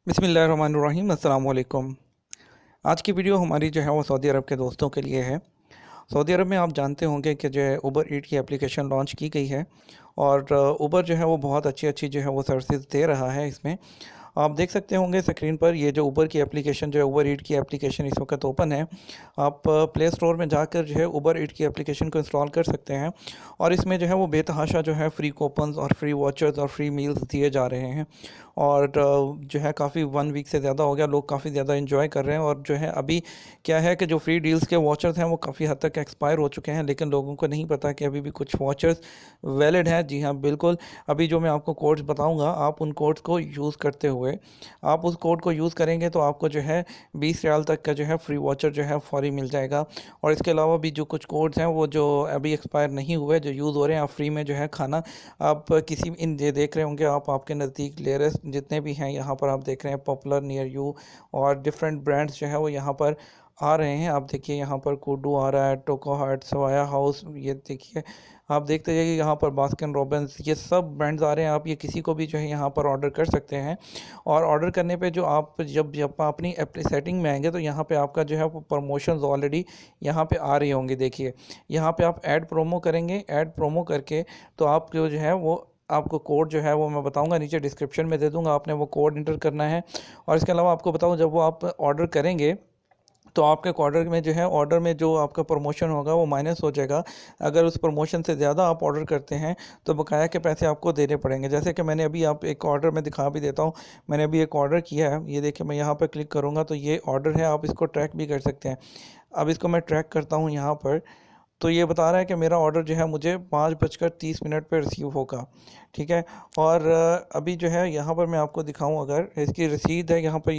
बिस्मिल्लाहिर्रहमानिर्रहीम अस्सलाम वालेकुम। आज की वीडियो हमारी जो है वो सऊदी अरब के दोस्तों के लिए है। सऊदी अरब में आप जानते होंगे कि जो है उबर ईट की एप्लीकेशन लॉन्च की गई है और उबर जो है वो बहुत अच्छी-अच्छी जो है वो सर्विसेज़ दे रहा है इसमें। आप देख सकते होंगे स्क्रीन पर ये जो उबर की एप्लीकेशन जो है उबर ईट की एप्लीकेशन इस वक्त ओपन है। आप प्ले स्टोर में जाकर जो है उबर ईट की एप्लीकेशन को इंस्टॉल कर सकते हैं और इसमें जो है वो बेतहाशा जो है फ्री कूपन्स और फ्री वाउचर्स और फ्री मील्स दिए जा रहे हैं और जो है काफ़ी 1 वीक से ज़्यादा हो गया, लोग काफ़ी ज़्यादा एंजॉय कर रहे हैं और जो है अभी क्या है कि जो फ्री डील्स के वाउचर्स हैं वो काफ़ी हद तक एक्सपायर हो चुके हैं, लेकिन लोगों को नहीं पता कि अभी भी कुछ वाउचर्स वैलिड हैं। जी हाँ, बिल्कुल। अभी जो मैं आपको कोड्स बताऊंगा, आप उन कोड्स को यूज़ करते हुए आप उस कोड को यूज़ करेंगे तो आपको जो है 20 रियाल तक का जो है फ्री वाउचर जो है फौरी मिल जाएगा। और इसके अलावा भी जो कुछ कोड्स हैं वो जो अभी एक्सपायर नहीं हुए, जो यूज़ हो रहे हैं, आप फ्री में जो है खाना आप किसी इन ये देख रहे होंगे आप आपके नज़दीक लेयरेस्ट जितने भी हैं यहाँ पर आप देख रहे हैं, पॉपुलर, नियर यू और डिफरेंट ब्रांड्स जो है वो यहाँ पर आ रहे हैं। आप देखिए यहाँ पर कूडू आ रहा है, टोको हार्ट, सवाया हाउस, ये देखिए आप देखते जाइए यहाँ पर बास्किन रॉबिन्स, ये सब ब्रांड्स आ रहे हैं। आप ये किसी को भी जो है यहाँ पर ऑर्डर कर सकते हैं और ऑर्डर करने पे जो आप जब जब अपनी सेटिंग में आएंगे तो यहाँ पे आपका जो है वो प्रमोशंस ऑलरेडी यहाँ पे आ रही होंगी। देखिए यहाँ पे आप ऐड प्रोमो करेंगे, ऐड प्रोमो करके तो आपको जो है वो आपको कोड जो है वो मैं बताऊंगा, नीचे डिस्क्रिप्शन में दे दूंगा, आपने वो कोड इंटर करना है। और इसके अलावा आपको बताऊं, जब वो आप ऑर्डर करेंगे तो आपके ऑर्डर में जो है, ऑर्डर में जो आपका प्रमोशन होगा वो माइनस हो जाएगा। अगर उस प्रमोशन से ज़्यादा आप ऑर्डर करते हैं तो बकाया के पैसे आपको देने पड़ेंगे। जैसे कि मैंने अभी आप एक ऑर्डर में दिखा भी देता हूँ, मैंने अभी एक ऑर्डर किया है, ये देखिए मैं यहाँ पर क्लिक करूँगा तो ये ऑर्डर है, आप इसको ट्रैक भी कर सकते हैं। अब इसको मैं ट्रैक करता हूँ यहाँ पर, तो ये बता रहा है कि मेरा ऑर्डर जो है मुझे 5:30 पे रिसीव होगा। ठीक है। और अभी जो है यहाँ पर मैं आपको दिखाऊं, अगर इसकी रसीद है यहाँ पर,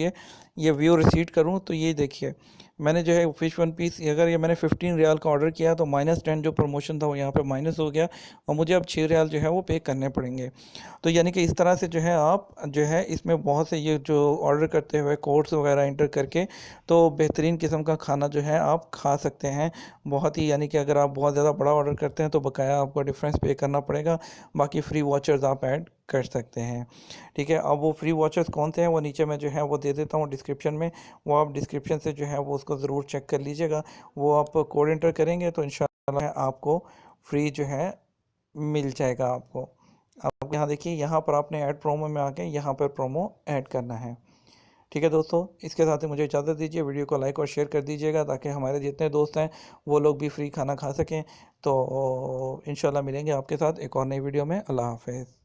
ये व्यू रिसीट करूँ तो ये देखिए मैंने जो है फ़िश वन पीस, अगर ये मैंने 15 रियाल का ऑर्डर किया तो -10 जो प्रमोशन था वो यहाँ पे माइनस हो गया और मुझे अब 6 रियाल जो है वो पे करने पड़ेंगे। तो यानी कि इस तरह से जो है आप जो है इसमें बहुत से ये जो ऑर्डर करते हुए कोड्स वगैरह इंटर करके तो बेहतरीन किस्म का खाना जो है आप खा सकते हैं। बहुत ही, यानी कि अगर आप बहुत ज़्यादा बड़ा ऑर्डर करते हैं तो बकाया आपको डिफरेंस पे करना पड़ेगा, बाकी फ्री वॉचर्स आप ऐड कर सकते हैं। ठीक है। अब वो फ्री वॉचर्स कौन से हैं वो नीचे मैं जो है वो दे देता हूँ डिस्क्रिप्शन में, वो आप डिस्क्रिप्शन से जो है वो उसको ज़रूर चेक कर लीजिएगा। वो आप कोड एंटर करेंगे तो इंशाल्लाह आपको फ्री जो है मिल जाएगा आपको। आप यहाँ देखिए, यहाँ पर आपने ऐड प्रोमो में आके यहाँ पर प्रोमो ऐड करना है। ठीक है दोस्तों, इसके साथ ही मुझे इजाज़त दीजिए। वीडियो को लाइक और शेयर कर दीजिएगा ताकि हमारे जितने दोस्त हैं वो लोग भी फ्री खाना खा सकें। तो इंशाल्लाह मिलेंगे आपके साथ एक और नई वीडियो में। अल्लाह हाफ़िज़।